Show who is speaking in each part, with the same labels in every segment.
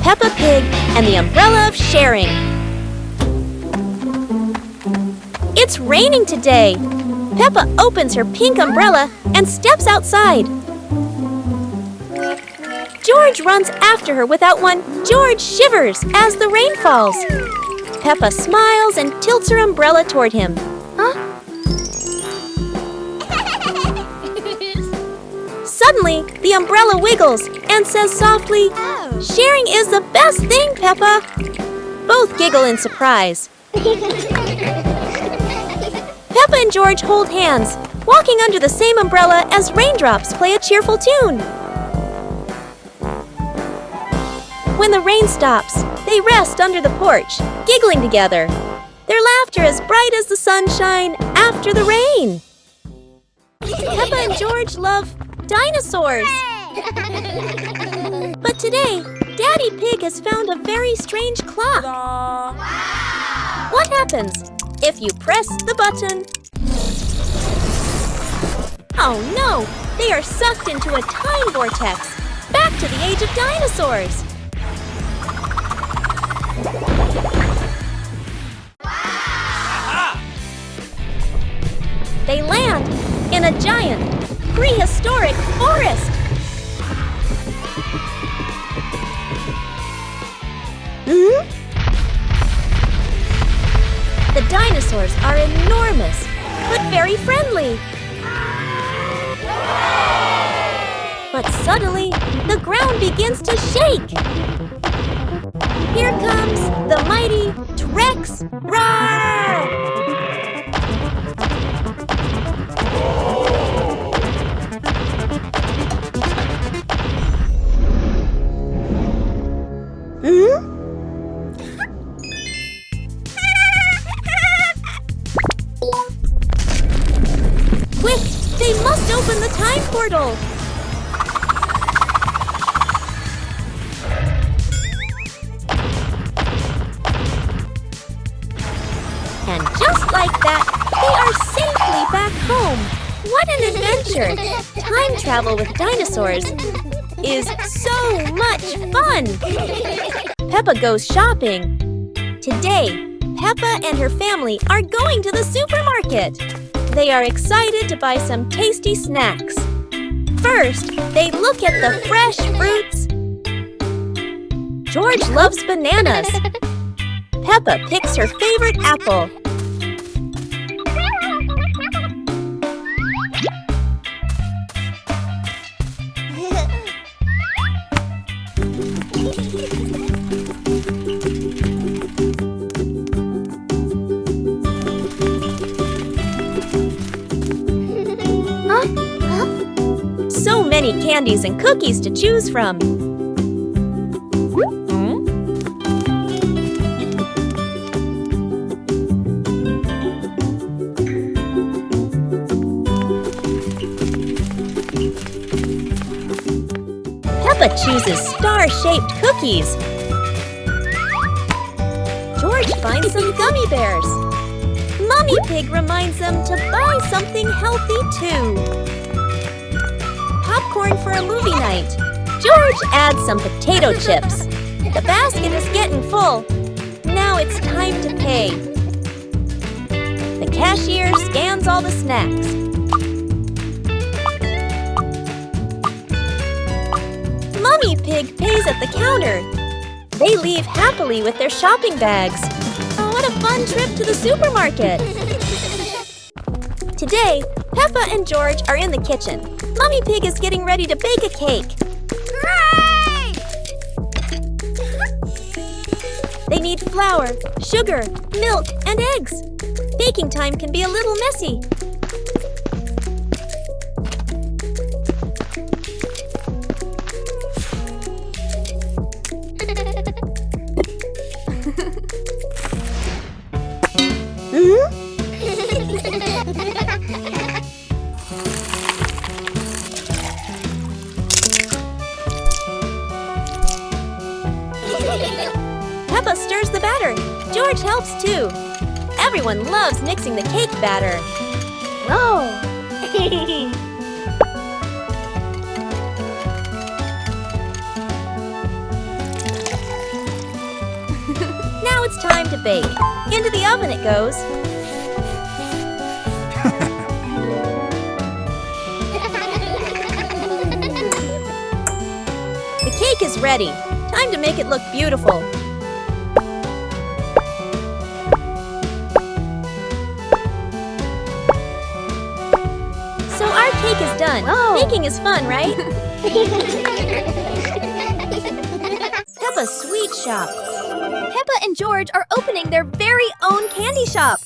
Speaker 1: Peppa Pig and the Umbrella of Sharing. It's raining today. Peppa opens her pink umbrella and steps outside. George runs after her without one. George shivers as the rain falls. Peppa smiles and tilts her umbrella toward him. Suddenly, the umbrella wiggles and says softly, "Sharing is the best thing, Peppa." Both giggle in surprise. Peppa and George hold hands, walking under the same umbrella as raindrops play a cheerful tune. When the rain stops, they rest under the porch, giggling together. Their laughter is bright as the sunshine after the rain. Peppa and George love dinosaurs. But today, Daddy Pig has found a very strange clock. What happens if you press the button? Oh no! They are sucked into a time vortex, back to the age of dinosaurs. They land in a giant, prehistoric forest. The dinosaurs are enormous, but very friendly. But suddenly, the ground begins to shake. Here comes the mighty T-Rex. Roar! Quick! They must open the time portal! And just like that, they are safely back home! What an adventure! Time travel with dinosaurs is so much fun! Peppa goes shopping. Today, Peppa and her family are going to the supermarket. They are excited to buy some tasty snacks. First, they look at the fresh fruits. George loves bananas. Peppa picks her favorite apple. So many candies and cookies to choose from. Peppa chooses star-shaped cookies. George finds some gummy bears. Mummy Pig reminds them to buy something healthy too. Popcorn for a movie night. George adds some potato chips. The basket is getting full. Now it's time to pay. The cashier scans all the snacks. Mummy Pig pays at the counter. They leave happily with their shopping bags. Oh, what a fun trip to the supermarket! Today, Peppa and George are in the kitchen. Mummy Pig is getting ready to bake a cake. Hooray! They need flour, sugar, milk, and eggs. Baking time can be a little messy. Peppa stirs the batter. George helps too. Everyone loves mixing the cake batter. Oh! time to bake. Into the oven it goes. The cake is ready. Time to make it look beautiful. So our cake is done. Whoa. Baking is fun, right? Peppa's Sweet Shop. Peppa and George are opening their very own candy shop.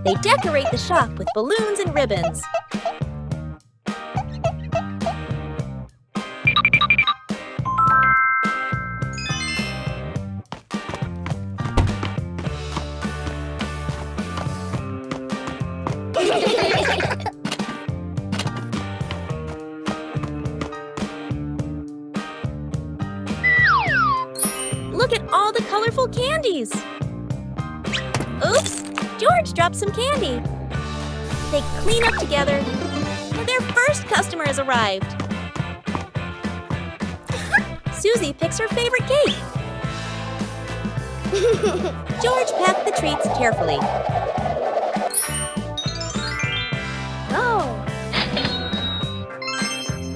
Speaker 1: They decorate the shop with balloons and ribbons. Look at all the colorful candies! Oops! George dropped some candy. They clean up together. Their first customer has arrived. Susie picks her favorite cake. George packed the treats carefully. Oh!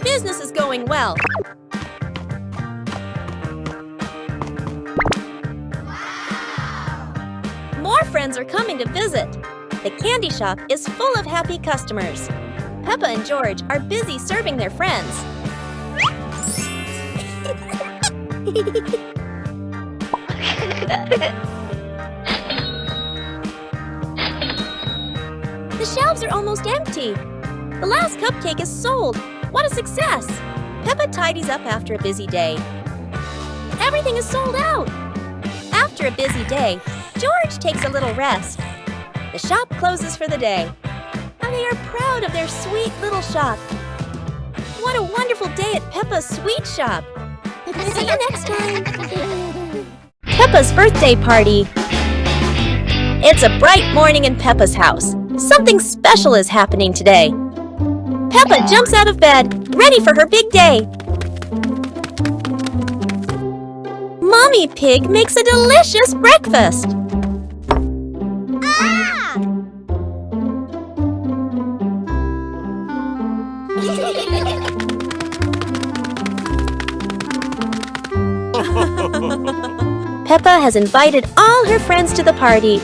Speaker 1: Business is going well. More friends are coming to visit. The candy shop is full of happy customers. Peppa and George are busy serving their friends. The shelves are almost empty. The last cupcake is sold. What a success! Peppa tidies up after a busy day. Everything is sold out. After a busy day, George takes a little rest. The shop closes for the day. And they are proud of their sweet little shop. What a wonderful day at Peppa's Sweet Shop. See you next time. Peppa's birthday party. It's a bright morning in Peppa's house. Something special is happening today. Peppa jumps out of bed, ready for her big day. Mommy Pig makes a delicious breakfast. Peppa has invited all her friends to the party.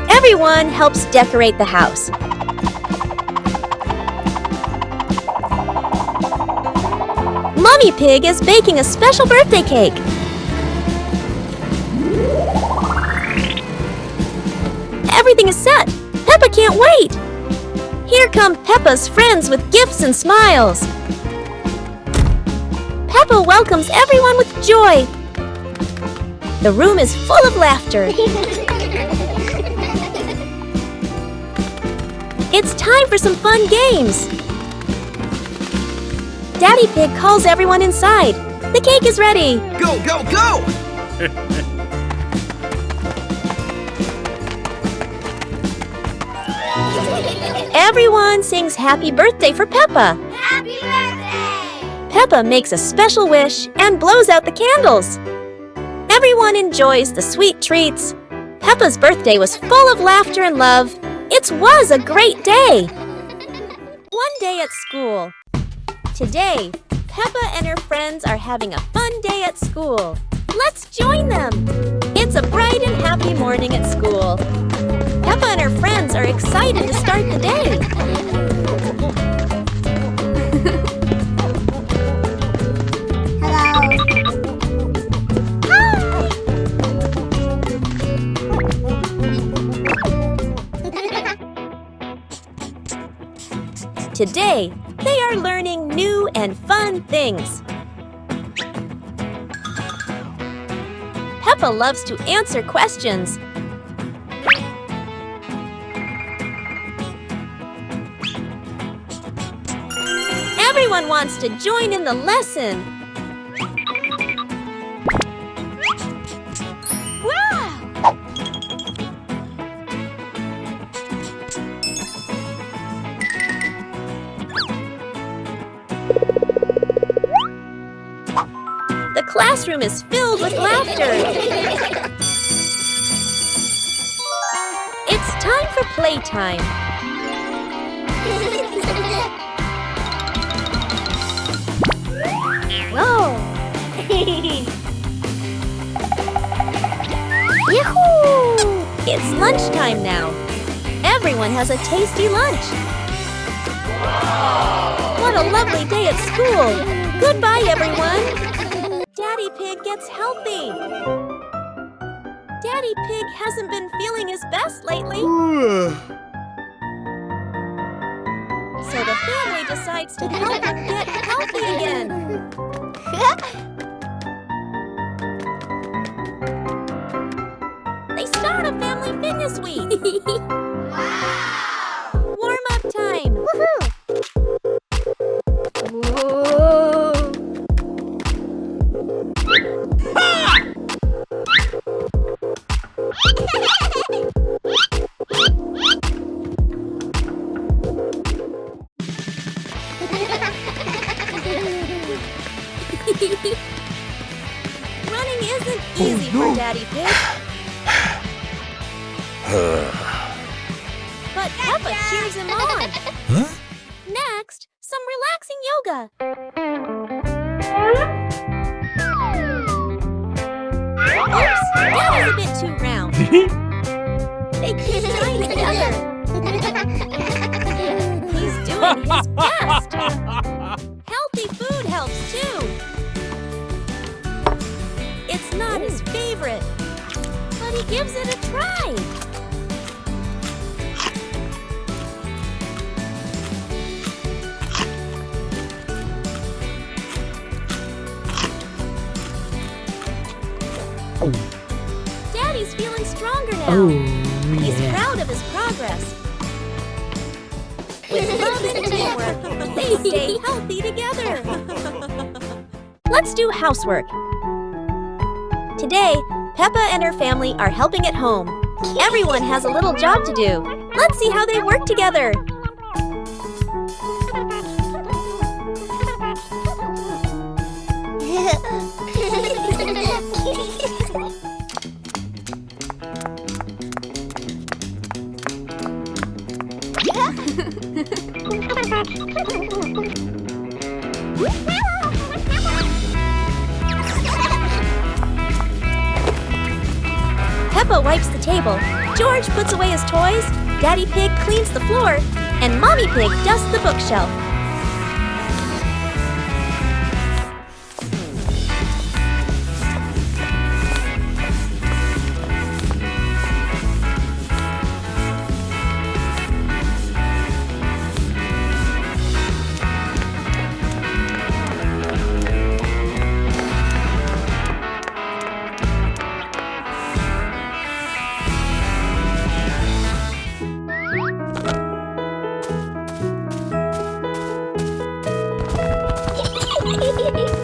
Speaker 1: Everyone helps decorate the house. Mommy Pig is baking a special birthday cake. Everything is set. Peppa can't wait. Here come Peppa's friends with gifts and smiles. Peppa welcomes everyone with joy. The room is full of laughter. It's time for some fun games. Daddy Pig calls everyone inside. The cake is ready.
Speaker 2: Go, go, go!
Speaker 1: Everyone sings happy birthday for Peppa.
Speaker 3: Happy birthday!
Speaker 1: Peppa makes a special wish and blows out the candles. Everyone enjoys the sweet treats. Peppa's birthday was full of laughter and love. It was a great day. One day at school. Today, Peppa and her friends are having a fun day at school. Let's join them. It's a bright and happy morning at school. Peppa and her friends are excited to start the day.
Speaker 3: Hello.
Speaker 1: Today, they are learning new and fun things. Peppa loves to answer questions. Everyone wants to join in the lesson. Wow! classroom is filled with laughter. It's time for playtime.
Speaker 3: Whoa!
Speaker 1: Yahoo! It's lunchtime now. Everyone has a tasty lunch. What a lovely day at school. Goodbye, everyone. Daddy Pig gets healthy. Daddy Pig hasn't been feeling his best lately. So the family decides to help him get healthy again. They start a family fitness week.
Speaker 3: Wow!
Speaker 1: Warm-up time.
Speaker 3: Woohoo!
Speaker 1: Running isn't easy for Daddy Pig. But Peppa cheers him on.
Speaker 2: Huh?
Speaker 1: Next, some relaxing yoga. Oops, that is a bit too round. They keep tying together. He's doing his best. Healthy food helps too. It's not his favorite, but he gives it a try. Daddy's feeling stronger now. He's proud of his progress. With love and teamwork, they stay healthy together. Let's do housework. Today, Peppa and her family are helping at home. Everyone has a little job to do. Let's see how they work together. Peppa wipes the table, George puts away his toys, Daddy Pig cleans the floor, and Mommy Pig dusts the bookshelf.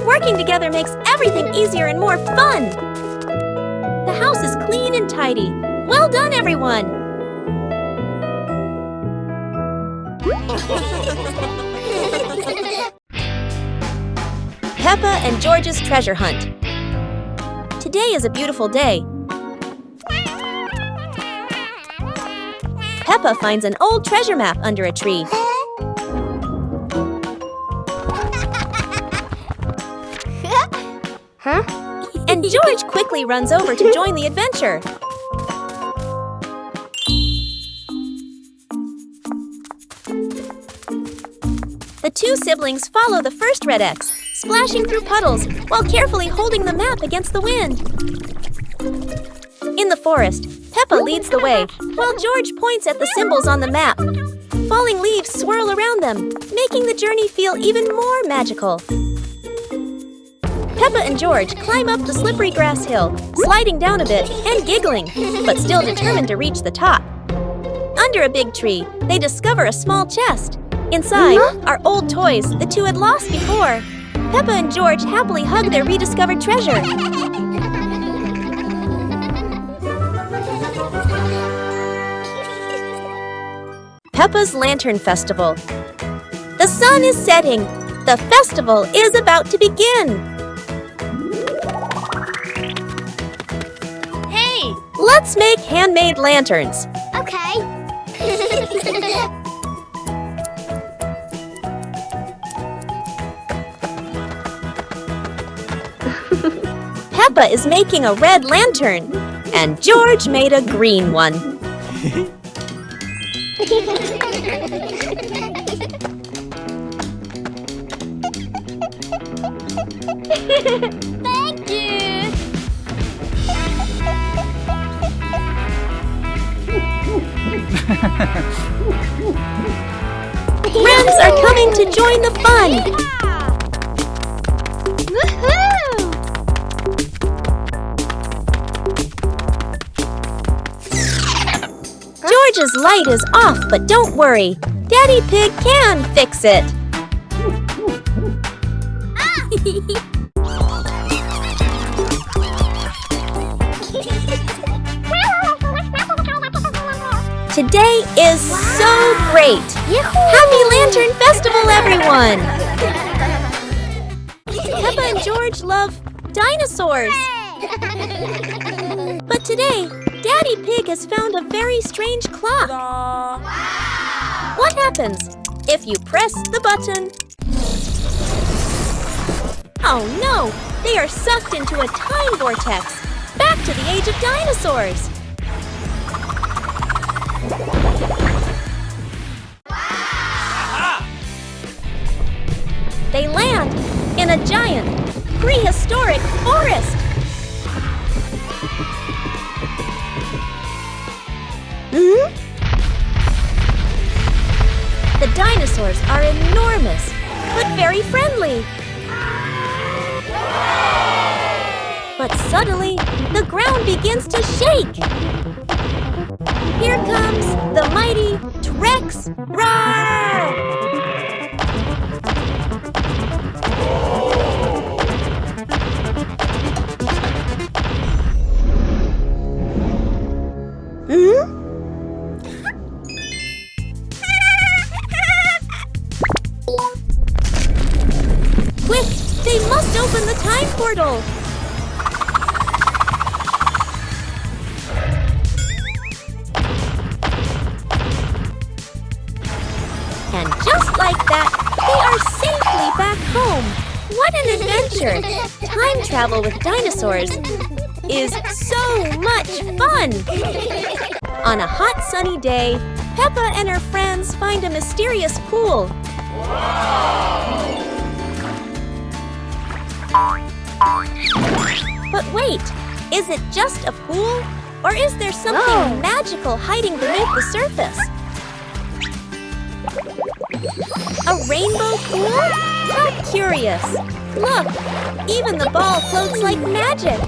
Speaker 1: Working together makes everything easier and more fun. The house is clean and tidy. Well done, everyone! Peppa and George's treasure hunt. Today is a beautiful day. Peppa finds an old treasure map under a tree. And George quickly runs over to join the adventure. The two siblings follow the first red X, splashing through puddles while carefully holding the map against the wind. In the forest, Peppa leads the way, while George points at the symbols on the map. Falling leaves swirl around them, making the journey feel even more magical. Peppa and George climb up the slippery grass hill, sliding down a bit and giggling, but still determined to reach the top. Under a big tree, they discover a small chest. Inside are old toys the two had lost before. Peppa and George happily hug their rediscovered treasure. Peppa's Lantern Festival. The sun is setting. The festival is about to begin. Let's make handmade lanterns.
Speaker 3: Okay.
Speaker 1: Peppa is making a red lantern, and George made a green one.
Speaker 3: Thank you.
Speaker 1: Friends are coming to join the fun.
Speaker 3: Woohoo!
Speaker 1: George's light is off, but don't worry. Daddy Pig can fix it. Today is so great. Happy Lantern Festival, everyone! Peppa and George love dinosaurs. But today, Daddy Pig has found a very strange clock. What happens if you press the button? Oh no! They are sucked into a time vortex, back to the age of dinosaurs. They land in a giant, prehistoric forest. The dinosaurs are enormous, but very friendly. But suddenly, the ground begins to shake. Here comes the mighty T-Rex. Roar! Quick! They must open the time portal! And just like that, they are safely back home. What an adventure! Time travel with dinosaurs is so much fun! On a hot sunny day, Peppa and her friends find a mysterious pool. But wait, is it just a pool? Or is there something magical hiding beneath the surface? A rainbow pool? How curious! Look, even the ball floats like magic.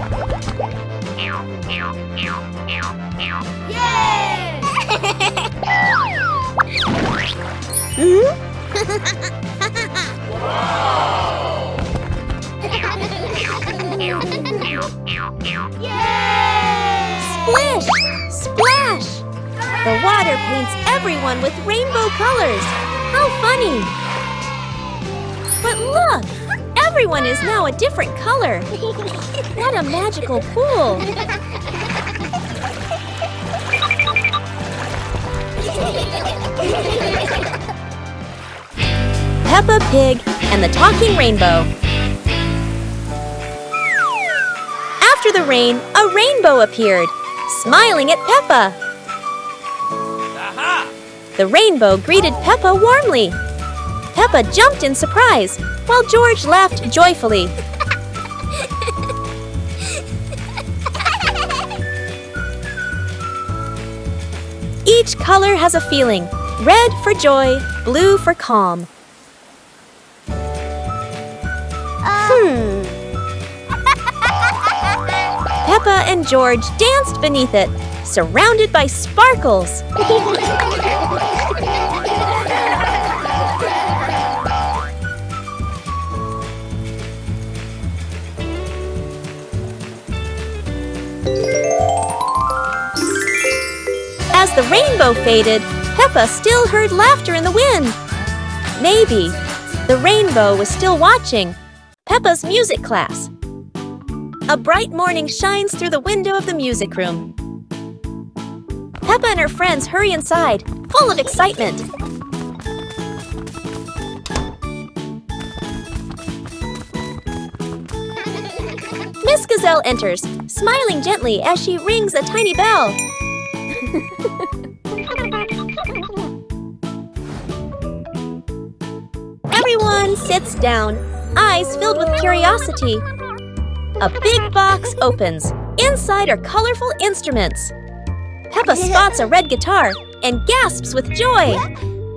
Speaker 3: Yay!
Speaker 1: Splish! Splash! The water paints everyone with rainbow colors. How funny! But look! Everyone is now a different color. What a magical pool! Peppa Pig and the Talking Rainbow. After the rain, a rainbow appeared, smiling at Peppa.
Speaker 2: Aha!
Speaker 1: The rainbow greeted Peppa warmly. Peppa jumped in surprise, while George laughed joyfully. Each color has a feeling. Red for joy, blue for calm. Peppa and George danced beneath it, surrounded by sparkles. As the rainbow faded, Peppa still heard laughter in the wind. Maybe the rainbow was still watching Peppa's music class. A bright morning shines through the window of the music room. Peppa and her friends hurry inside, full of excitement. Miss Gazelle enters, smiling gently as she rings a tiny bell. Everyone sits down, eyes filled with curiosity. A big box opens. Inside are colorful instruments. Peppa spots a red guitar and gasps with joy.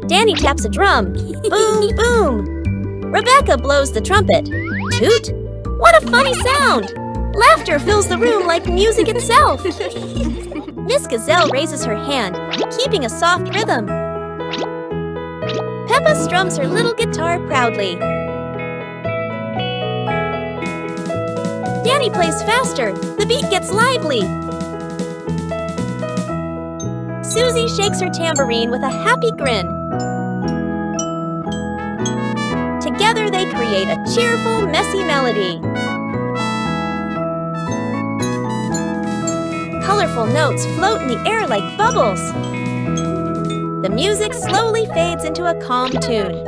Speaker 1: Danny taps a drum. Boom, boom. Rebecca blows the trumpet. Toot. What a funny sound! Laughter fills the room like music itself. Miss Gazelle raises her hand, keeping a soft rhythm. Peppa strums her little guitar proudly. Danny plays faster. The beat gets lively. Susie shakes her tambourine with a happy grin. Together they create a cheerful, messy melody. Colorful notes float in the air like bubbles. The music slowly fades into a calm tune.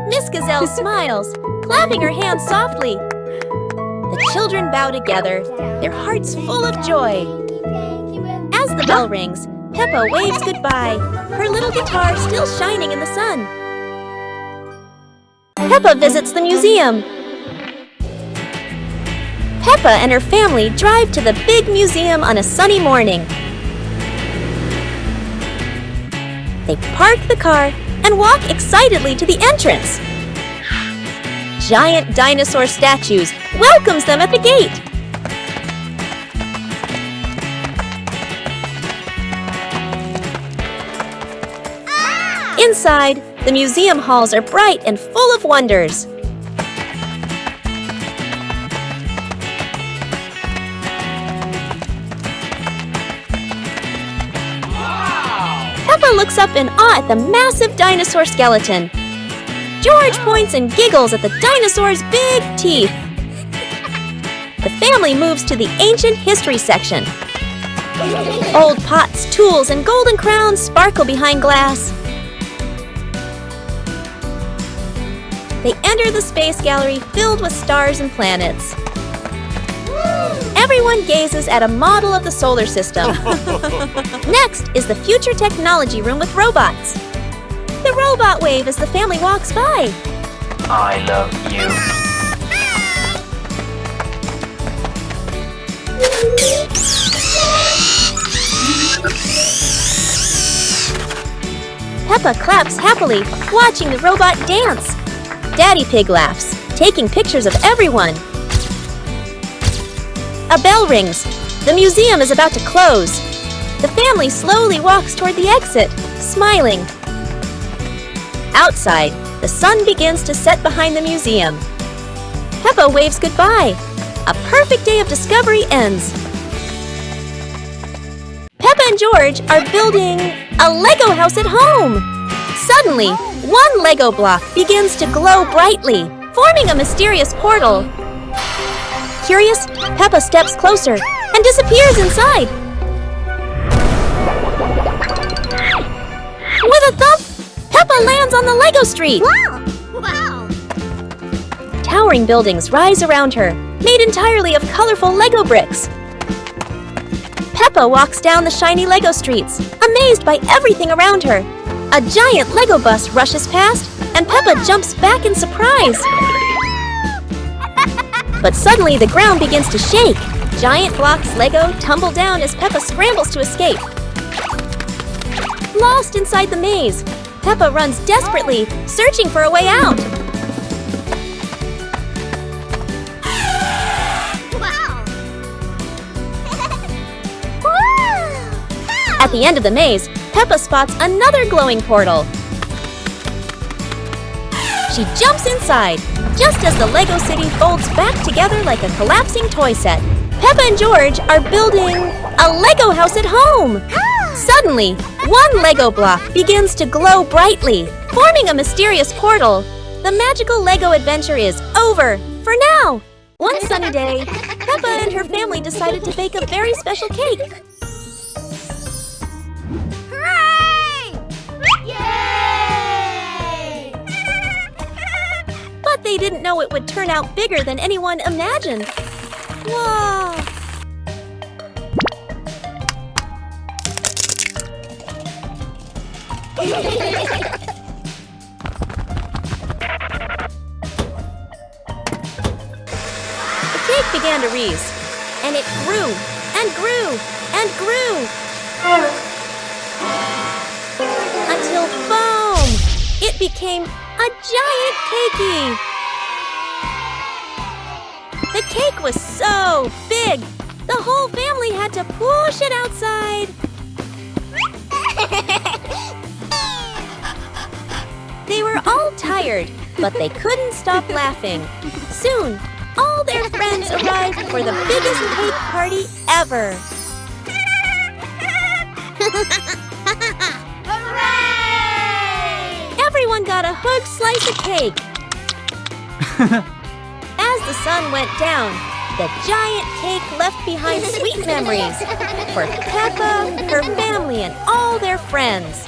Speaker 1: Miss Gazelle smiles, clapping her hands softly. The children bow together, their hearts full of joy. As the bell rings, Peppa waves goodbye, her little guitar still shining in the sun. Peppa visits the museum. Peppa and her family drive to the big museum on a sunny morning. They park the car and walk excitedly to the entrance. Giant dinosaur statues welcomes them at the gate. Inside, the museum halls are bright and full of wonders. Peppa looks up in awe at the massive dinosaur skeleton. George points and giggles at the dinosaur's big teeth. The family moves to the ancient history section. Old pots, tools, and golden crowns sparkle behind glass. They enter the space gallery filled with stars and planets. Everyone gazes at a model of the solar system. Next is the future technology room with robots. The robot wave as the family walks by.
Speaker 2: I love you.
Speaker 1: Peppa claps happily, watching the robot dance. Daddy Pig laughs, taking pictures of everyone. A bell rings. The museum is about to close. The family slowly walks toward the exit, smiling. Outside, the sun begins to set behind the museum. Peppa waves goodbye. A perfect day of discovery ends. Peppa and George are building a Lego house at home. Suddenly, one Lego block begins to glow brightly, forming a mysterious portal. Curious, Peppa steps closer and disappears inside. With a thump, Peppa lands on the Lego street.
Speaker 3: Wow!
Speaker 1: Towering buildings rise around her, made entirely of colorful Lego bricks. Peppa walks down the shiny Lego streets, amazed by everything around her. A giant Lego bus rushes past, and Peppa jumps back in surprise. But suddenly the ground begins to shake. Giant blocks Lego tumble down as Peppa scrambles to escape. Lost inside the maze, Peppa runs desperately, searching for a way out.
Speaker 3: Wow!
Speaker 1: At the end of the maze, Peppa spots another glowing portal. She jumps inside, just as the Lego city folds back together like a collapsing toy set. Peppa and George are building a Lego house at home. Suddenly, one Lego block begins to glow brightly, forming a mysterious portal. The magical Lego adventure is over for now. One sunny day, Peppa and her family decided to bake a very special cake.
Speaker 3: Hooray! Yay!
Speaker 1: But they didn't know it would turn out bigger than anyone imagined. Whoa! The cake began to rise, and it grew and grew and grew until, boom! It became a giant cakey. The cake was so big, the whole family had to push it outside. They were all tired, but they couldn't stop laughing. Soon, all their friends arrived for the biggest cake party ever.
Speaker 3: Hooray!
Speaker 1: Everyone got a huge slice of cake. As the sun went down, the giant cake left behind sweet memories for Peppa, her family, and all their friends.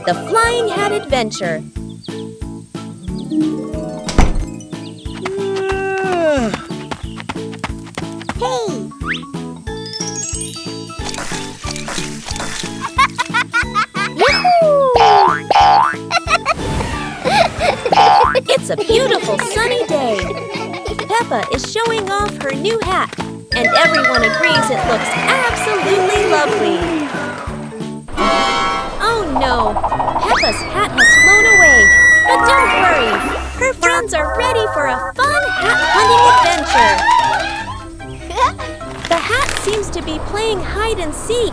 Speaker 1: The Flying Hat Adventure.
Speaker 3: Hey!
Speaker 1: It's a beautiful sunny day. Peppa is showing off her new hat, and everyone agrees it looks absolutely lovely. Oh no, Peppa's hat has flown away. But don't worry, her friends are ready for a fun hat-hunting adventure. The hat seems to be playing hide and seek.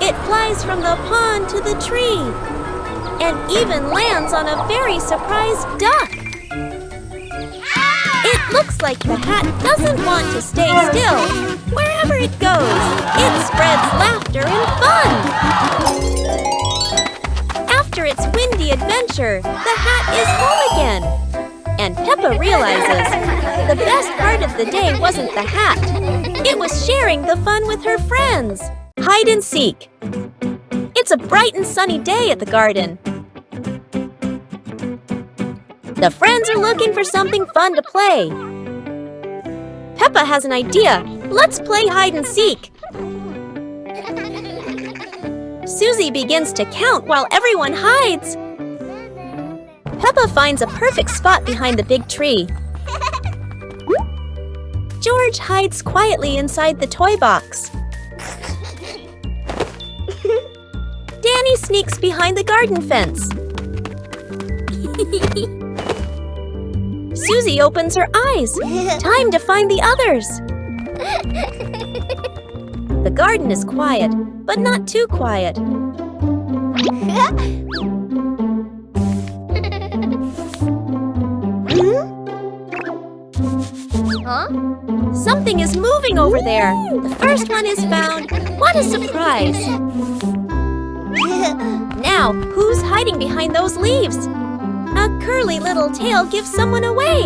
Speaker 1: It flies from the pond to the tree, and even lands on a very surprised duck. It looks like the hat doesn't want to stay still. Wherever it goes, it spreads laughter and fun. After its windy adventure, the hat is home again. And Peppa realizes the best part of the day wasn't the hat. It was sharing the fun with her friends. Hide and seek. It's a bright and sunny day at the garden. The friends are looking for something fun to play. Peppa has an idea. Let's play hide and seek. Susie begins to count while everyone hides. Peppa finds a perfect spot behind the big tree. George hides quietly inside the toy box. Danny sneaks behind the garden fence. Susie opens her eyes. Time to find the others. The garden is quiet, but not too quiet.
Speaker 3: Huh?
Speaker 1: Something is moving over there. The first one is found. What a surprise! Now, who's hiding behind those leaves? A curly little tail gives someone away.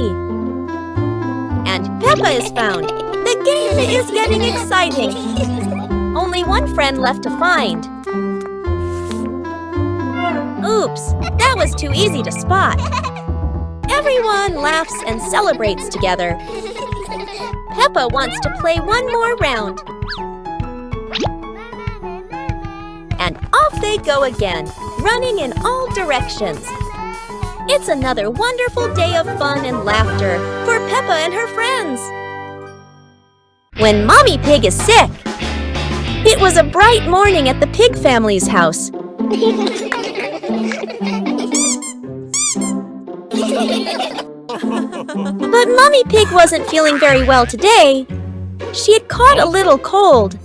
Speaker 1: And Peppa is found. The game is getting exciting. Only one friend left to find. Oops, that was too easy to spot. Everyone laughs and celebrates together. Peppa wants to play one more round. And off they go again, running in all directions. It's another wonderful day of fun and laughter for Peppa and her friends. When Mommy Pig is sick. It was a bright morning at the Pig family's house. But Mommy Pig wasn't feeling very well today. She had caught a little cold.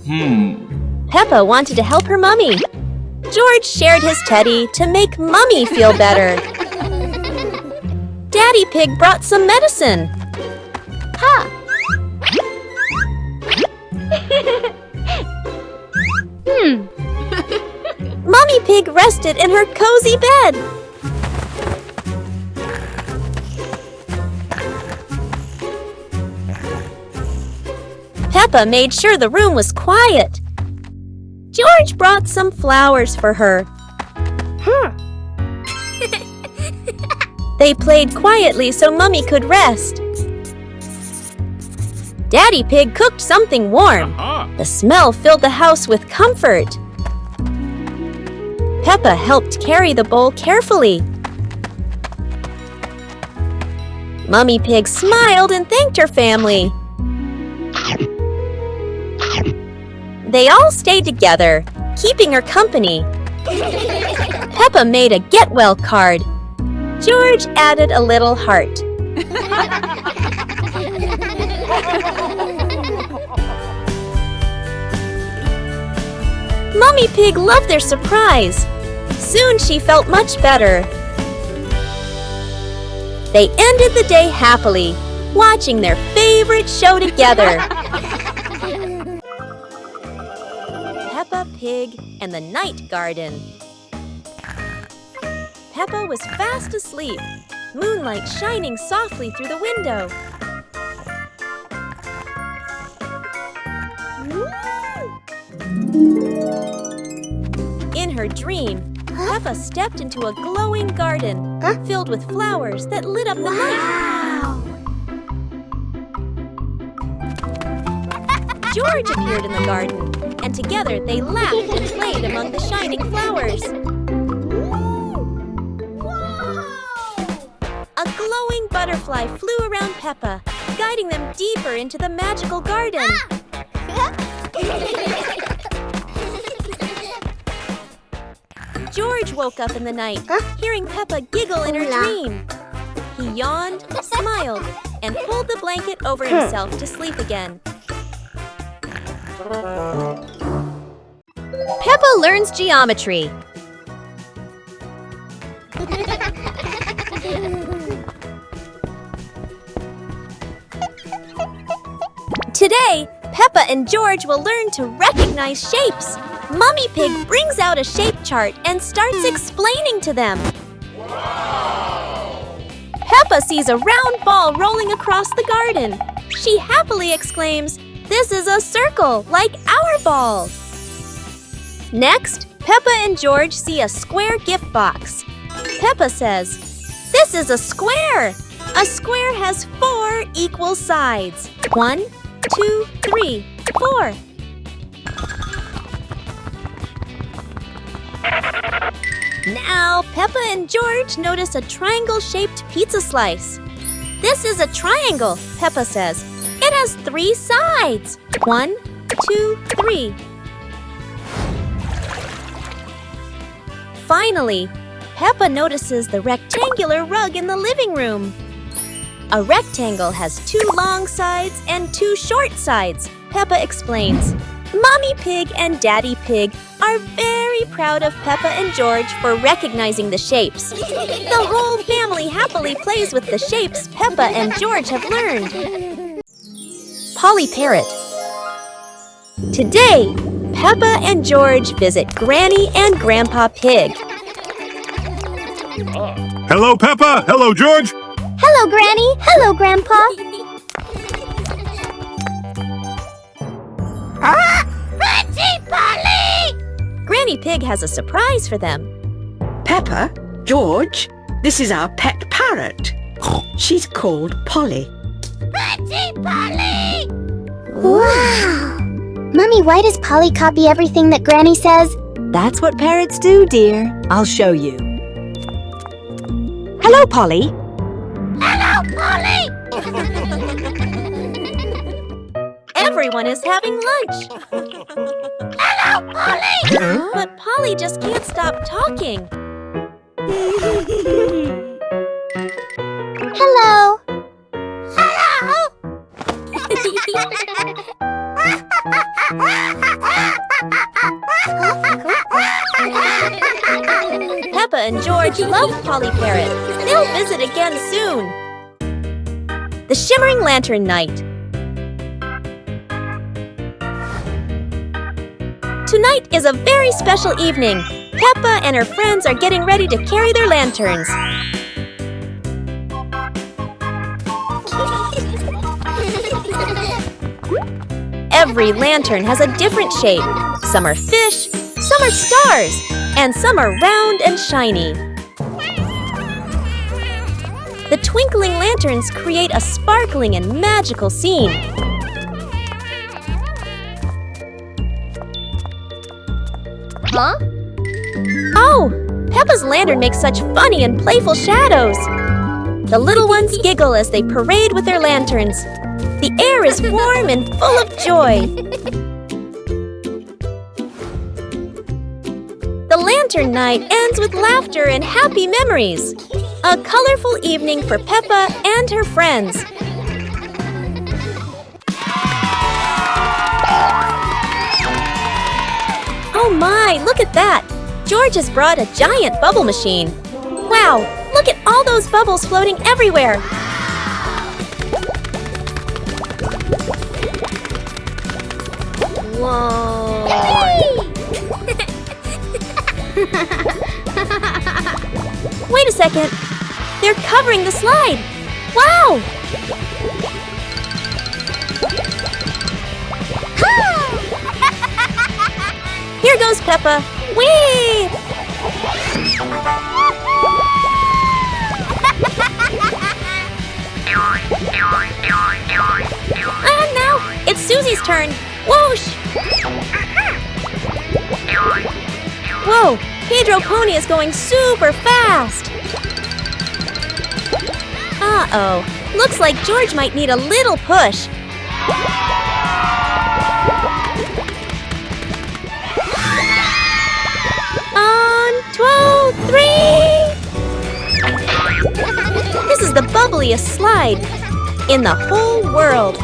Speaker 1: Peppa wanted to help her mummy. George shared his teddy to make Mummy feel better. Daddy Pig brought some medicine. Ha! Mummy Pig rested in her cozy bed. Peppa made sure the room was quiet. George brought some flowers for her. They played quietly so Mummy could rest. Daddy Pig cooked something warm. The smell filled the house with comfort. Peppa helped carry the bowl carefully. Mummy Pig smiled and thanked her family. They all stayed together, keeping her company. Peppa made a get well card. George added a little heart. Mummy Pig loved their surprise. Soon she felt much better. They ended the day happily, watching their favorite show together. Peppa Pig and the Night Garden. Peppa was fast asleep, moonlight shining softly through the window. In her dream, Peppa stepped into a glowing garden filled with flowers that lit up the night. George appeared in the garden, and together they laughed and played among the shining flowers. A glowing butterfly flew around Peppa, guiding them deeper into the magical garden. George woke up in the night, hearing Peppa giggle in her dream. He yawned, smiled, and pulled the blanket over himself to sleep again. Peppa learns geometry. Today, Peppa and George will learn to recognize shapes. Mummy Pig brings out a shape chart and starts explaining to them. Peppa sees a round ball rolling across the garden. She happily exclaims, "This is a circle, like our ball." Next, Peppa and George see a square gift box. Peppa says, "This is a square. A square has 4 equal sides. 1, 2, 3, 4. Now, Peppa and George notice a triangle-shaped pizza slice. "This is a triangle," Peppa says. "It has 3 sides. 1, 2, 3. Finally, Peppa notices the rectangular rug in the living room. A rectangle has 2 long sides and 2 short sides, Peppa explains. Mommy Pig and Daddy Pig are very proud of Peppa and George for recognizing the shapes. The whole family happily plays with the shapes Peppa and George have learned. Polly Parrot. Today, Peppa and George visit Granny and Grandpa Pig.
Speaker 4: Hello, Peppa. Hello, George.
Speaker 3: Hello, Granny. Hello, Grandpa. Auntie Polly!
Speaker 1: Granny Pig has a surprise for them.
Speaker 5: Peppa, George, this is our pet parrot. She's called Polly.
Speaker 3: Auntie Polly! Wow! Mummy, why does Polly copy everything that Granny says?
Speaker 6: That's what parrots do, dear. I'll show you. Hello, Polly.
Speaker 3: Hello, Polly!
Speaker 1: Everyone is having lunch.
Speaker 3: Hello, Polly!
Speaker 1: But Polly just can't stop talking.
Speaker 3: Hello! Hello!
Speaker 1: Peppa and George love Polly Parrot. They'll visit again soon. The Shimmering Lantern Night. Tonight is a very special evening. Peppa and her friends are getting ready to carry their lanterns. Every lantern has a different shape. Some are fish, some are stars, and some are round and shiny. The twinkling lanterns create a sparkling and magical scene.
Speaker 3: Huh?
Speaker 1: Oh, Peppa's lantern makes such funny and playful shadows. The little ones giggle as they parade with their lanterns. The air is warm and full of joy. The lantern night ends with laughter and happy memories. A colorful evening for Peppa and her friends. Oh my, look at that! George has brought a giant bubble machine. Wow, look at all those bubbles floating everywhere. Whoa! Wait a second. They're covering the slide. Wow! Here goes Peppa. Whee! And now it's Susie's turn. Whoosh! Whoa! Pedro Pony is going super fast. Uh-oh. Looks like George might need a little push. On 2, 3! This is the bubbliest slide in the whole world.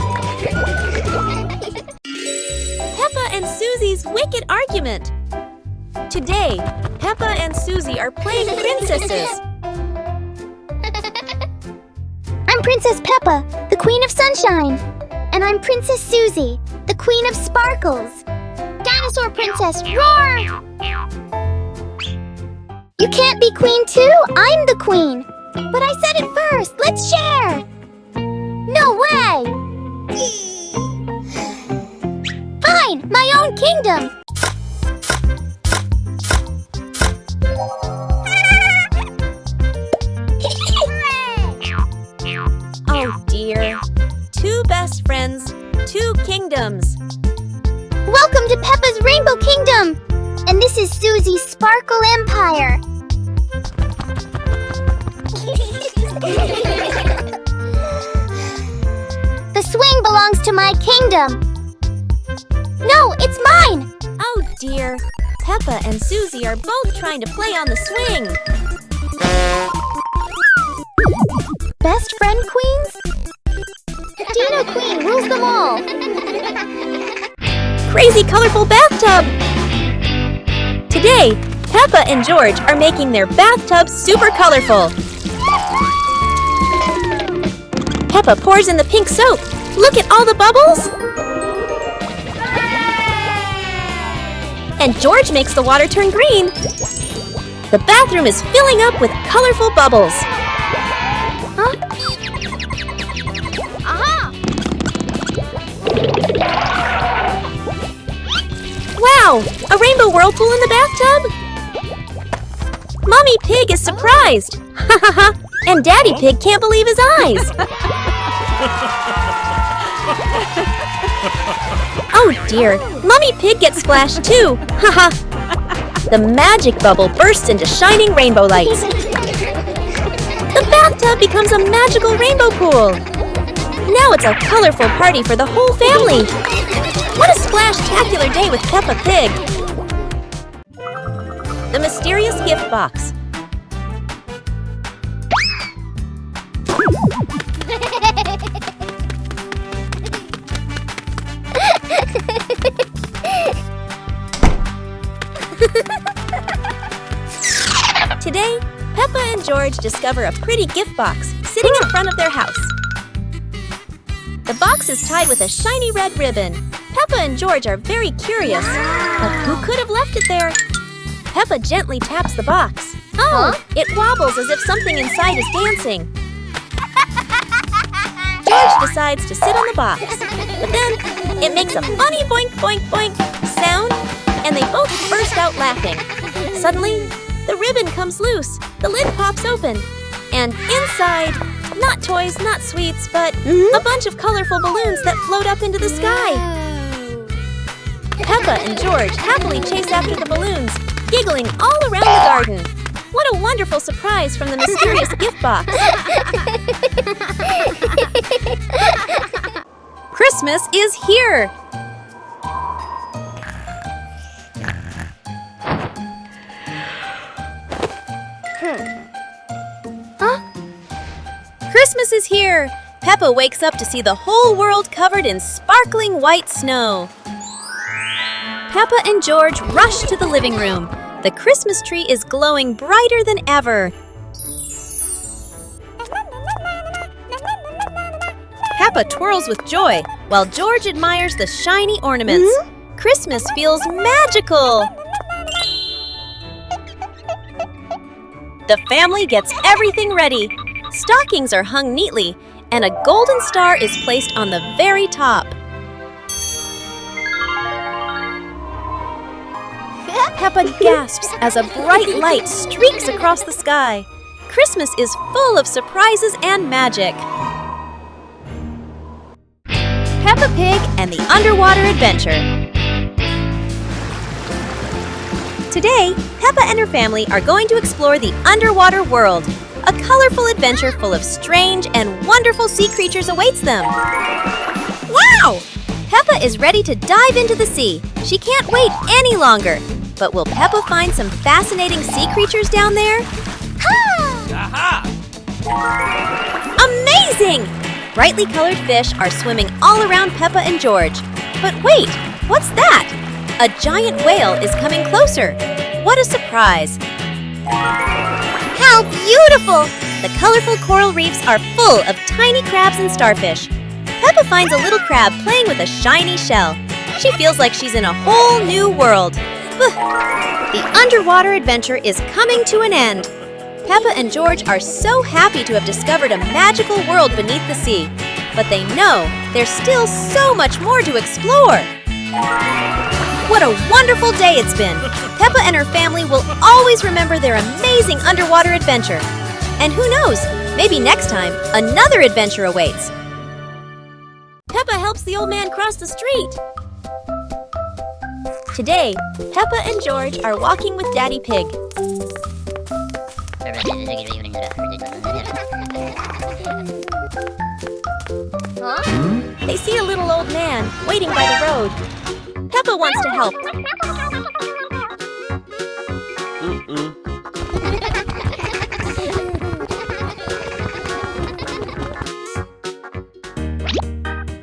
Speaker 1: Peppa and Susie's wicked argument. Today, Peppa and Susie are playing princesses.
Speaker 3: I'm Princess Peppa, the Queen of Sunshine. And I'm Princess Susie, the Queen of Sparkles. Dinosaur Princess, roar! You can't be queen too, I'm the queen. But I said it first, let's share. No way! Fine, my own kingdom.
Speaker 1: Oh dear. 2 best friends, 2 kingdoms.
Speaker 3: Welcome to Peppa's Rainbow Kingdom. And this is Susie's Sparkle Empire. The swing belongs to my kingdom. No, it's mine.
Speaker 1: Oh dear. Peppa and Susie are both trying to play on the swing.
Speaker 3: Best friend queens? Dino Queen rules them all.
Speaker 1: Crazy colorful bathtub! Today, Peppa and George are making their bathtub super colorful. Peppa pours in the pink soap. Look at all the bubbles! And George makes the water turn green. The bathroom is filling up with colorful bubbles.
Speaker 3: Huh? Aha!
Speaker 1: Wow! A rainbow whirlpool in the bathtub? Mommy Pig is surprised! Ha ha ha! And Daddy Pig can't believe his eyes! Oh dear! Mommy Pig gets splashed too! Ha ha! The magic bubble bursts into shining rainbow lights. The bathtub becomes a magical rainbow pool! Now it's a colorful party for the whole family! What a splash-tacular day with Peppa Pig! The mysterious gift box. Today, Peppa and George discover a pretty gift box sitting in front of their house. The box is tied with a shiny red ribbon. Peppa and George are very curious. But who could have left it there? Peppa gently taps the box. Oh, It wobbles as if something inside is dancing. George decides to sit on the box. But then it makes a funny boink, boink, boink sound, and they both burst out laughing. Suddenly, the ribbon comes loose, the lid pops open, and inside, not toys, not sweets, but a bunch of colorful balloons that float up into the sky. Peppa and George happily chase after the balloons, giggling all around the garden. What a wonderful surprise from the mysterious gift box. Christmas is here! Christmas is here! Peppa wakes up to see the whole world covered in sparkling white snow. Peppa and George rush to the living room. The Christmas tree is glowing brighter than ever. Peppa twirls with joy, while George admires the shiny ornaments. Christmas feels magical! The family gets everything ready. Stockings are hung neatly, and a golden star is placed on the very top. Peppa gasps as a bright light streaks across the sky. Christmas is full of surprises and magic. Peppa Pig and the Underwater Adventure. Today, Peppa and her family are going to explore the underwater world. A colorful adventure full of strange and wonderful sea creatures awaits them. Wow! Peppa is ready to dive into the sea. She can't wait any longer. But will Peppa find some fascinating sea creatures down there? Amazing! Brightly colored fish are swimming all around Peppa and George. But wait, what's that? A giant whale is coming closer. What a surprise! How beautiful! The colorful coral reefs are full of tiny crabs and starfish. Peppa finds a little crab playing with a shiny shell. She feels like she's in a whole new world. The underwater adventure is coming to an end. Peppa and George are so happy to have discovered a magical world beneath the sea. But they know there's still so much more to explore. What a wonderful day it's been! Peppa and her family will always remember their amazing underwater adventure. And who knows, maybe next time, another adventure awaits. Peppa helps the old man cross the street. Today, Peppa and George are walking with Daddy Pig. They see a little old man waiting by the road. Peppa wants to help.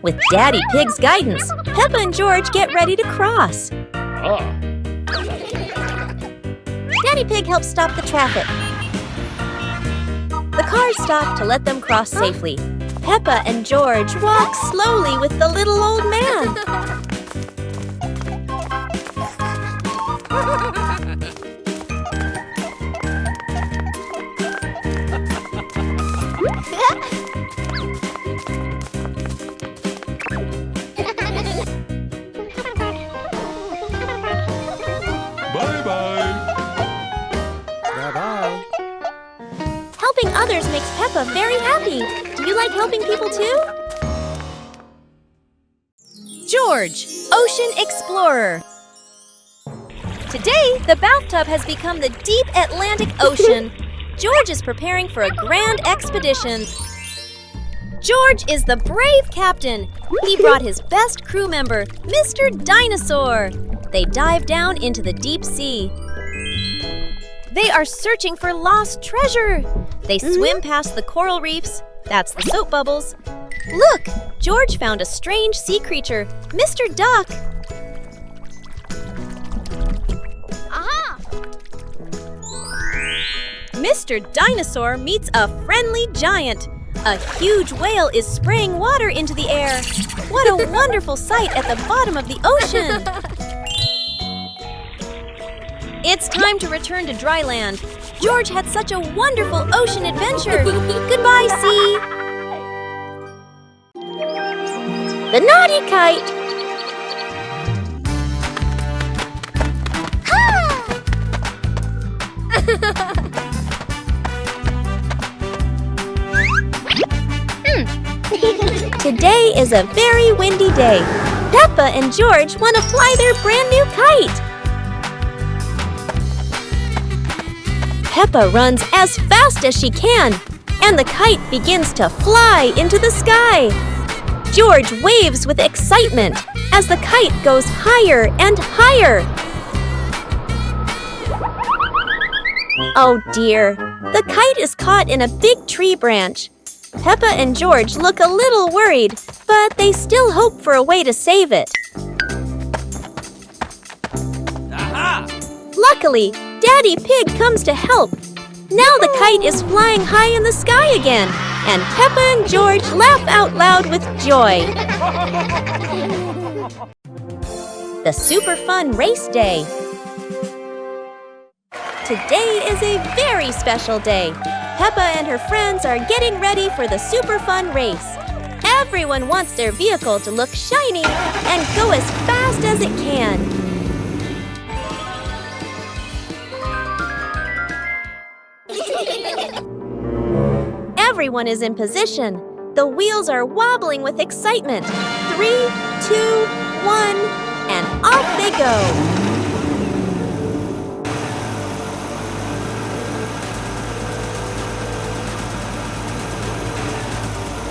Speaker 1: With Daddy Pig's guidance, Peppa and George get ready to cross. Daddy Pig helps stop the traffic. The cars stop to let them cross safely. Peppa and George walk slowly with the little old man. Helping others makes Peppa very happy. Do you like helping people too? George, Ocean Explorer. Today, the bathtub has become the deep Atlantic Ocean. George is preparing for a grand expedition. George is the brave captain. He brought his best crew member, Mr. Dinosaur. They dive down into the deep sea. They are searching for lost treasure. They swim past the coral reefs. That's the soap bubbles. Look, George found a strange sea creature, Mr. Duck. Aha! Mr. Dinosaur meets a friendly giant. A huge whale is spraying water into the air. What a wonderful sight at the bottom of the ocean. It's time to return to dry land. George had such a wonderful ocean adventure. Goodbye, sea. The naughty kite! Today is a very windy day. Peppa and George want to fly their brand new kite. Peppa runs as fast as she can, and the kite begins to fly into the sky. George waves with excitement as the kite goes higher and higher. Oh dear, the kite is caught in a big tree branch. Peppa and George look a little worried, but they still hope for a way to save it. Aha! Luckily, Daddy Pig comes to help. Now the kite is flying high in the sky again, and Peppa and George laugh out loud with joy. The super fun race day. Today is a very special day. Peppa and her friends are getting ready for the super fun race. Everyone wants their vehicle to look shiny and go as fast as it can. Everyone is in position. The wheels are wobbling with excitement. 3, 2, 1, and off they go.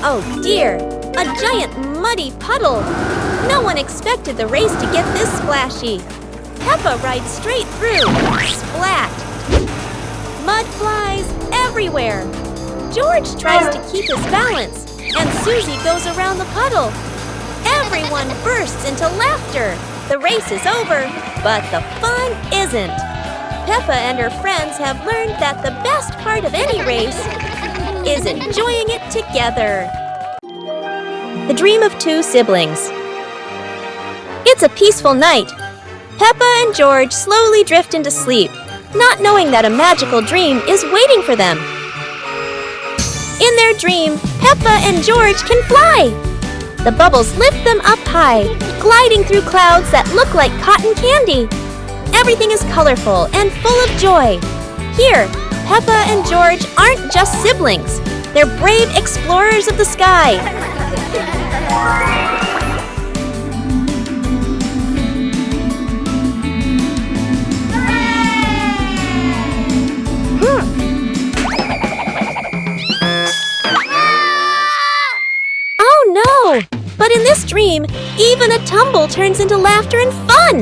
Speaker 1: Oh dear, a giant muddy puddle. No one expected the race to get this splashy. Peppa rides straight through. Splat! Mud flies everywhere. George tries to keep his balance, and Susie goes around the puddle. Everyone bursts into laughter. The race is over, but the fun isn't. Peppa and her friends have learned that the best part of any race is enjoying it together. The dream of two siblings. It's a peaceful night. Peppa and George slowly drift into sleep, not knowing that a magical dream is waiting for them. In their dream, Peppa and George can fly. The bubbles lift them up high, gliding through clouds that look like cotton candy. Everything is colorful and full of joy. Here, Peppa and George aren't just siblings. They're brave explorers of the sky. Oh no! But in this dream, even a tumble turns into laughter and fun!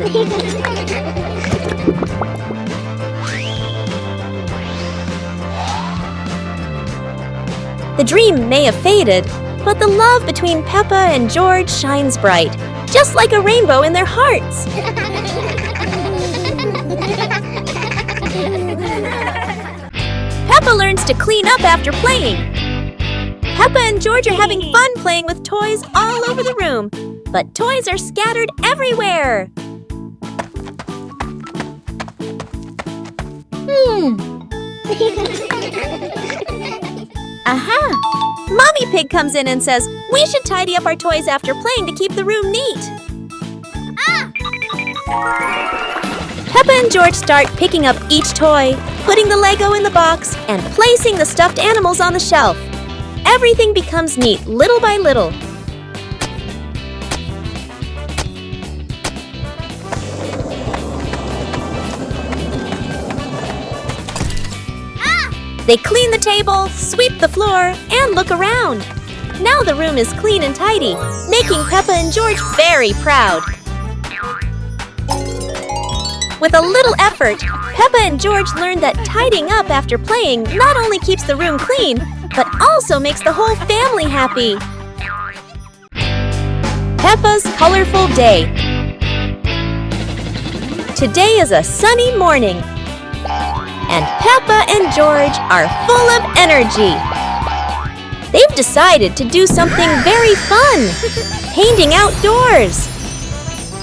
Speaker 1: The dream may have faded, but the love between Peppa and George shines bright, just like a rainbow in their hearts. Peppa learns to clean up after playing. Peppa and George are having fun playing with toys all over the room, but toys are scattered everywhere. Aha! Mommy Pig comes in and says, we should tidy up our toys after playing to keep the room neat. Peppa and George start picking up each toy, putting the Lego in the box, and placing the stuffed animals on the shelf. Everything becomes neat little by little. They clean the table, sweep the floor, and look around. Now the room is clean and tidy, making Peppa and George very proud. With a little effort, Peppa and George learn that tidying up after playing not only keeps the room clean, but also makes the whole family happy. Peppa's colorful day. Today is a sunny morning, and Peppa and George are full of energy. They've decided to do something very fun, painting outdoors.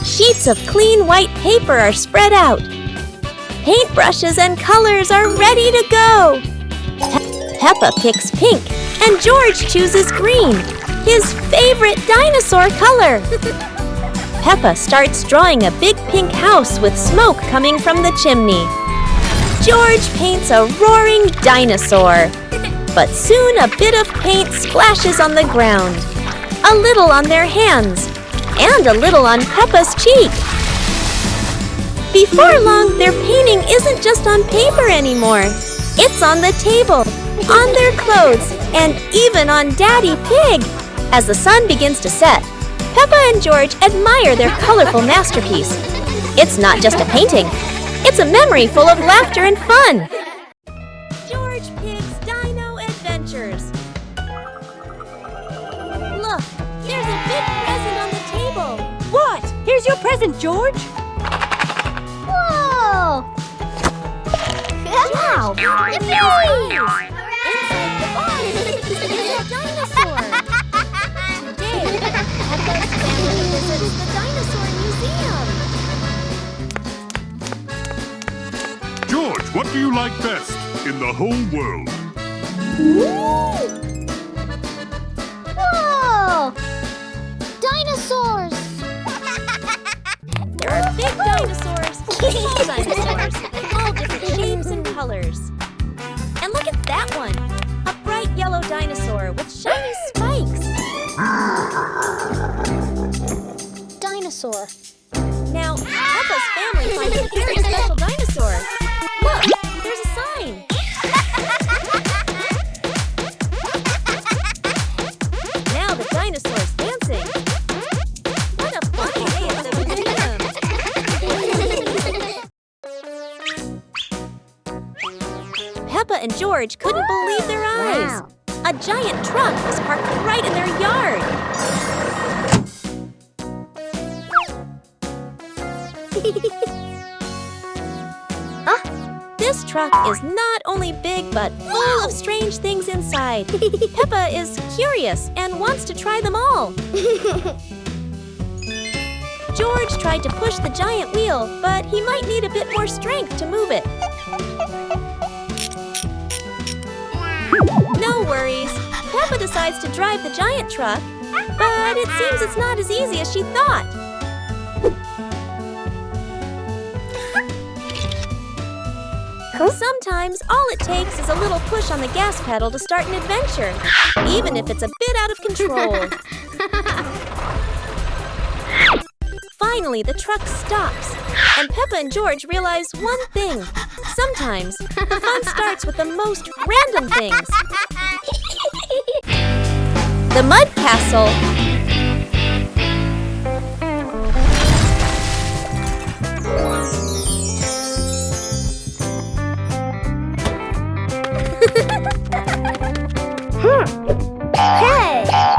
Speaker 1: Sheets of clean white paper are spread out. Paintbrushes and colors are ready to go. Peppa picks pink, and George chooses green. his favorite dinosaur color. Peppa starts drawing a big pink house with smoke coming from the chimney. George paints a roaring dinosaur. But soon a bit of paint splashes on the ground. A little on their hands, and a little on Peppa's cheek. Before long, their painting isn't just on paper anymore. It's on the table, on their clothes, and even on Daddy Pig. As the sun begins to set, Peppa and George admire their colorful masterpiece. It's not just a painting. It's a memory full of laughter and fun. George Pig's Dino Adventures. Look, there's a big present on the table.
Speaker 6: What? Here's your present, George.
Speaker 3: Whoa! Wow!
Speaker 1: Inside the box is a dinosaur. Today, Peppa's family visits the Dinosaur Museum.
Speaker 4: George, what do you like best in the whole world?
Speaker 3: Whoa! Dinosaurs!
Speaker 1: There are big dinosaurs, small dinosaurs, all different shapes and colors. And look at that one, a bright yellow dinosaur with shiny spikes.
Speaker 3: Dinosaur.
Speaker 1: Now, Peppa's family finds a very special dinosaur. Look, there's a sign. Now the dinosaur's dancing. What a fun day at the museum. Peppa and George couldn't believe their eyes.
Speaker 3: Wow.
Speaker 1: A giant truck was parked right in their yard. This truck is not only big but full of strange things inside. Peppa is curious and wants to try them all. George tried to push the giant wheel, but he might need a bit more strength to move it. No worries. Peppa decides to drive the giant truck, but it seems it's not as easy as she thought. Sometimes all it takes is a little push on the gas pedal to start an adventure, even if it's a bit out of control. Finally, the truck stops, and Peppa and George realize one thing. Sometimes the fun starts with the most random things. The Mud Castle.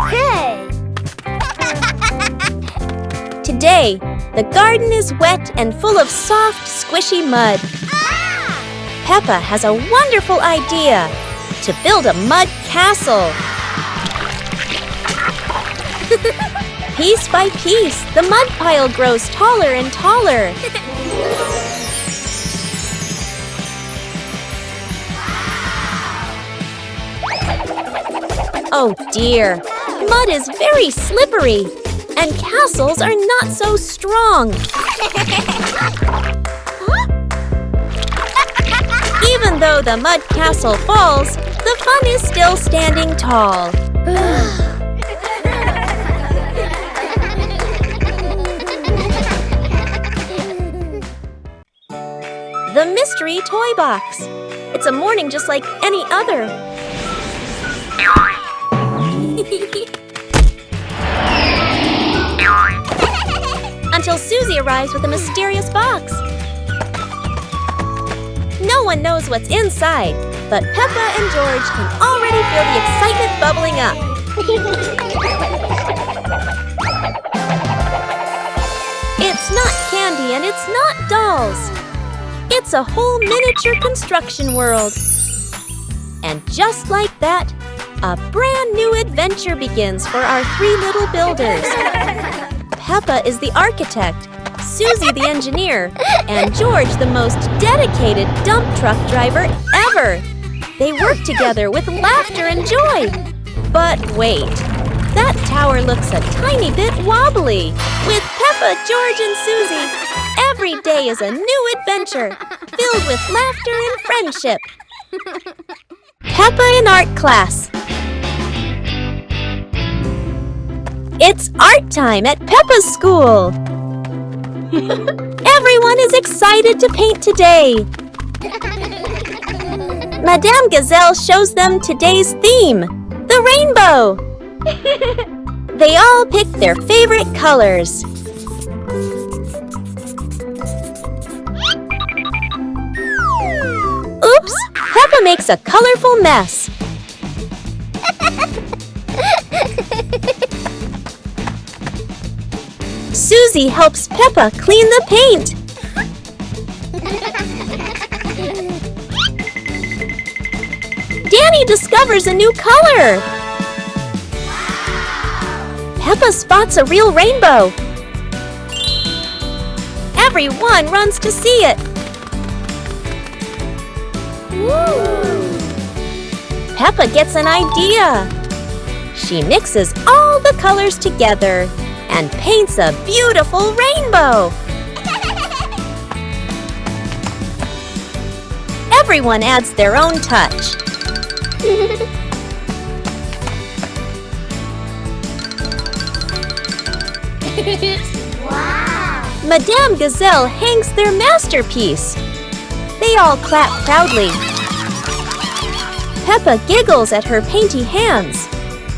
Speaker 3: Hey!
Speaker 1: Today, the garden is wet and full of soft, squishy mud. Peppa has a wonderful idea to build a mud castle. Piece by piece, the mud pile grows taller and taller. Oh dear, mud is very slippery, and castles are not so strong. Even though the mud castle falls, the fun is still standing tall. The mystery toy box. It's a morning just like any other. Until Susie arrives with a mysterious box. No one knows what's inside, but Peppa and George can already feel the excitement bubbling up. It's not candy and it's not dolls. It's a whole miniature construction world. And just like that, a brand new adventure begins for our three little builders. Peppa is the architect, Susie the engineer, and George the most dedicated dump truck driver ever. They work together with laughter and joy. But wait, That tower looks a tiny bit wobbly. With Peppa, George, and Susie, every day is a new adventure filled with laughter and friendship. Peppa in art class. It's art time at Peppa's school. Everyone is excited to paint today. Madame Gazelle shows them today's theme, the rainbow. They all pick their favorite colors. Oops! Peppa makes a colorful mess. Susie helps Peppa clean the paint. Danny discovers a new color. Peppa spots a real rainbow. Everyone runs to see it. Peppa gets an idea. She mixes all the colors together and paints a beautiful rainbow. Everyone adds their own touch.
Speaker 3: Wow!
Speaker 1: Madame Gazelle hangs their masterpiece. They all clap proudly. Peppa giggles at her painty hands.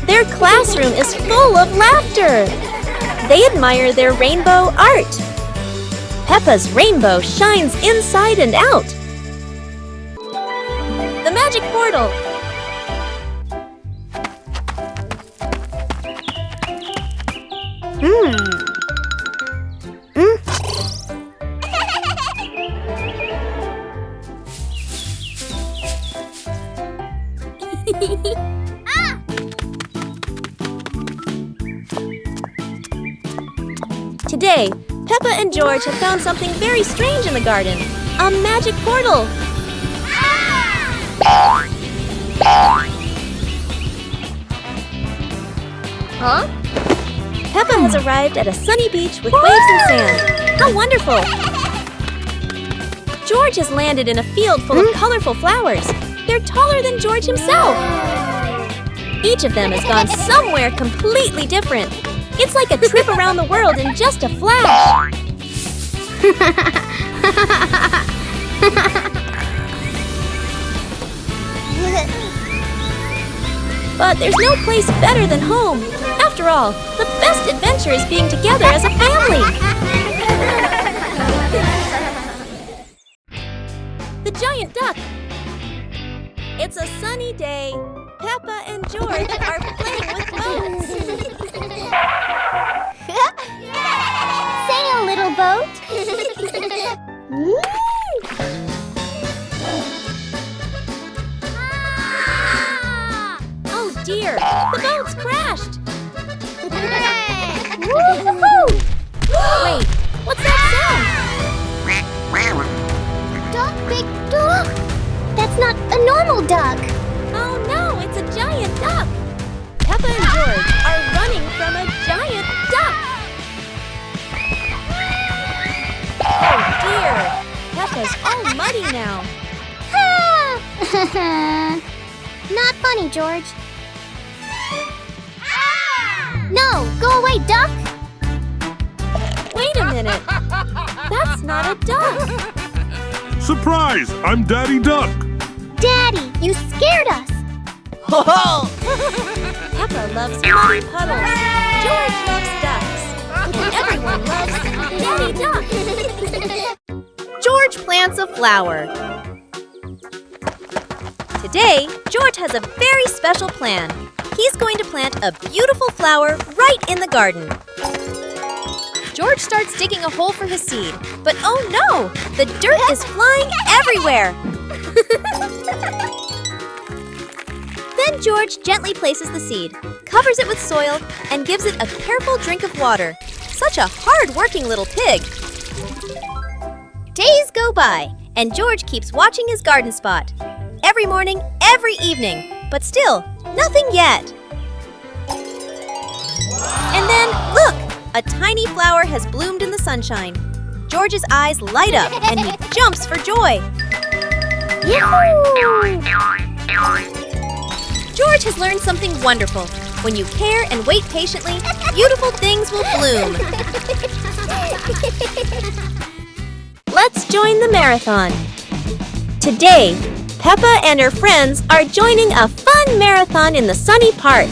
Speaker 1: Their classroom is full of laughter. They admire their rainbow art. Peppa's rainbow shines inside and out. The magic portal. Today, Peppa and George have found something very strange in the garden. A magic portal.
Speaker 3: Huh?
Speaker 1: Peppa has arrived at a sunny beach with waves and sand. How wonderful! George has landed in a field full of colorful flowers. They're taller than George himself. Each of them has gone somewhere completely different. It's like a trip around the world in just a flash. But there's no place better than home. After all, the best adventure is being together as a family. The giant duck. It's a sunny day. Peppa and George are playing with boats.
Speaker 3: Sail, little boat.
Speaker 1: Oh dear, the boat's crashed. Wait, what's that
Speaker 3: Duck, big duck. That's not a normal duck.
Speaker 1: sound? Oh no, it's a giant duck. Peppa and George are running from a giant duck. Oh dear, Peppa's all muddy now.
Speaker 3: Not funny, George. No, go away, duck.
Speaker 1: Wait a minute, that's not a duck.
Speaker 4: Surprise! I'm Daddy Duck.
Speaker 3: Daddy, you scared us.
Speaker 1: Peppa loves muddy puddles. George loves ducks. And everyone loves Daddy Duck. George plants a flower. Today, George has a very special plan. He's going to plant a beautiful flower right in the garden. George starts digging a hole for his seed, but oh no! The dirt is flying everywhere! Then George gently places the seed, covers it with soil, and gives it a careful drink of water. Such a hard-working little pig! Days go by, and George keeps watching his garden spot. Every morning, every evening, but still, nothing yet. A tiny flower has bloomed in the sunshine. George's eyes light up and he jumps for joy.
Speaker 3: Yahoo!
Speaker 1: George has learned something wonderful. When you care and wait patiently, beautiful things will bloom. Let's join the marathon. Today, Peppa and her friends are joining a fun marathon in the sunny park.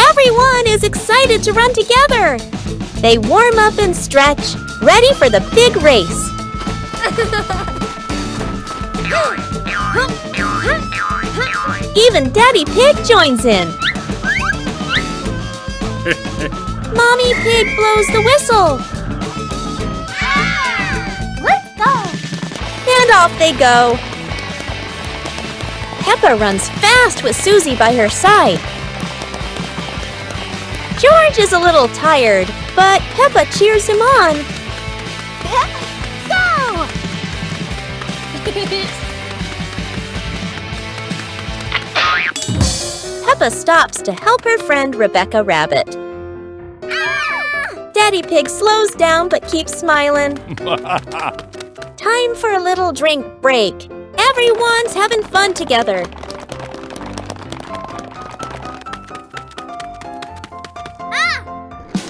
Speaker 1: Everyone is excited to run together. They warm up and stretch, ready for the big race. Even Daddy Pig joins in. Mommy Pig blows the whistle.
Speaker 3: Let's go!
Speaker 1: And off they go. Peppa runs fast with Susie by her side. George is a little tired, but Peppa cheers him on.
Speaker 3: Go!
Speaker 1: Peppa stops to help her friend Rebecca Rabbit. Daddy Pig slows down but keeps smiling. Time for a little drink break. Everyone's having fun together.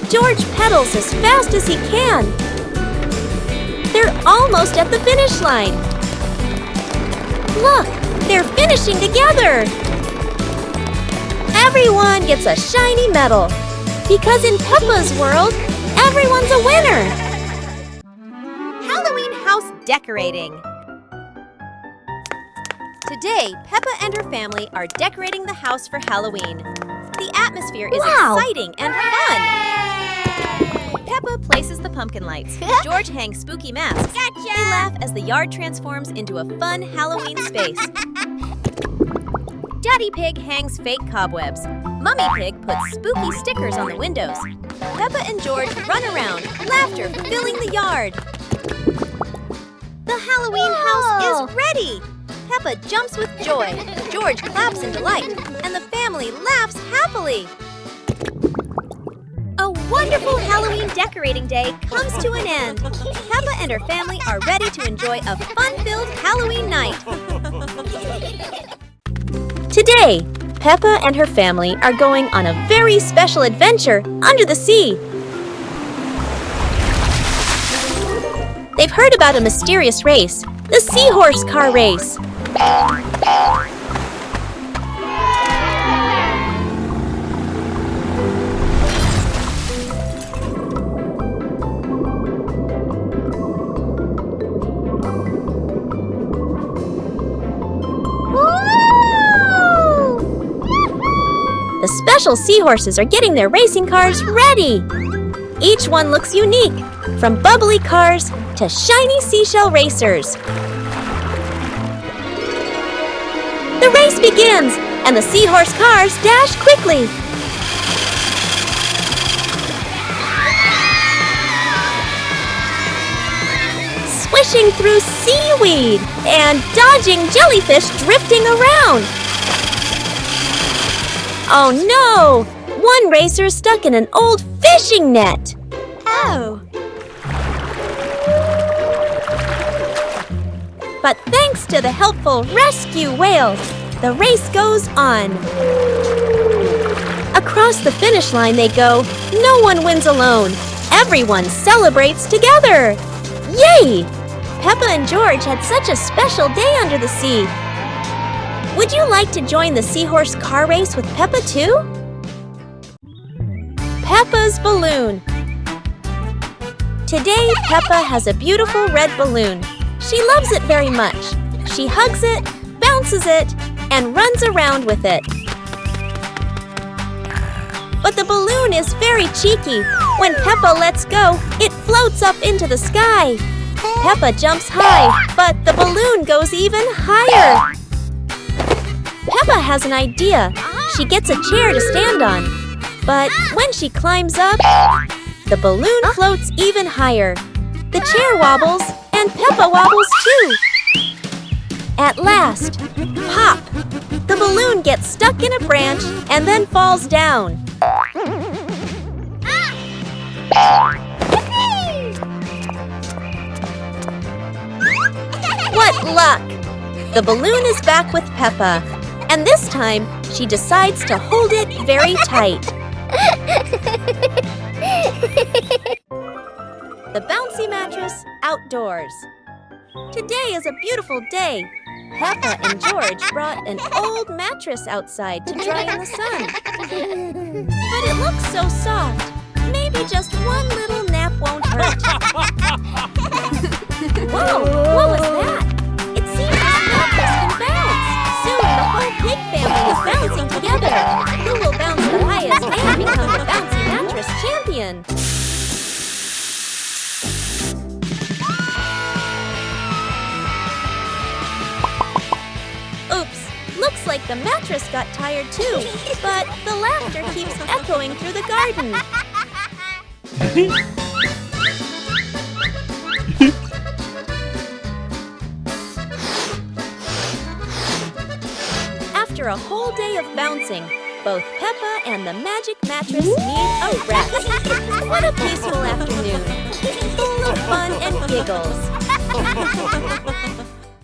Speaker 1: George pedals as fast as he can. They're almost at the finish line. Look, they're finishing together. Everyone gets a shiny medal. Because in Peppa's world, everyone's a winner. Halloween house decorating. Today, Peppa and her family are decorating the house for Halloween. The atmosphere is exciting and fun. Peppa places the pumpkin lights. George hangs spooky masks. Gotcha! They laugh as the yard transforms into a fun Halloween space. Daddy Pig hangs fake cobwebs. Mummy Pig puts spooky stickers on the windows. Peppa and George run around, laughter filling the yard. The Halloween house is ready! Peppa jumps with joy, George claps in delight, and the family laughs happily. A wonderful Halloween decorating day comes to an end. Peppa and her family are ready to enjoy a fun-filled Halloween night. Today, Peppa and her family are going on a very special adventure under the sea. They've heard about a mysterious race, the Seahorse Car Race. The special seahorses are getting their racing cars ready. Each one looks unique, from bubbly cars to shiny seashell racers. The race begins, and the seahorse cars dash quickly. Swishing through seaweed and dodging jellyfish drifting around. Oh no! One racer's stuck in an old fishing net. Oh. But thanks to the helpful rescue whales, the race goes on. Across the finish line they go. No one wins alone. Everyone celebrates together. Yay! Peppa and George had such a special day under the sea. Would you like to join the Seahorse Car Race with Peppa too? Peppa's Balloon. Today, Peppa has a beautiful red balloon. She loves it very much. She hugs it, bounces it, and runs around with it. But the balloon is very cheeky. When Peppa lets go, it floats up into the sky. Peppa jumps high, but the balloon goes even higher. Peppa has an idea. She gets a chair to stand on. But when she climbs up, the balloon floats even higher. The chair wobbles, and Peppa wobbles too. At last, pop! The balloon gets stuck in a branch and then falls down. What luck! The balloon is back with Peppa, and this time she decides to hold it very tight. The bouncy mattress outdoors. Today is a beautiful day. Peppa and George brought an old mattress outside to dry in the sun. But it looks so soft. Maybe just one little nap won't hurt. Whoa! What was that? It seems this mattress can bounce. Soon the whole pig family is bouncing together. Who will bounce the highest and become the bouncy mattress champion? Oops! Looks like the mattress got tired too. But the laughter keeps echoing through the garden. After a whole day of bouncing, both Peppa and the magic mattress need a rest. What a peaceful afternoon, full of fun and giggles.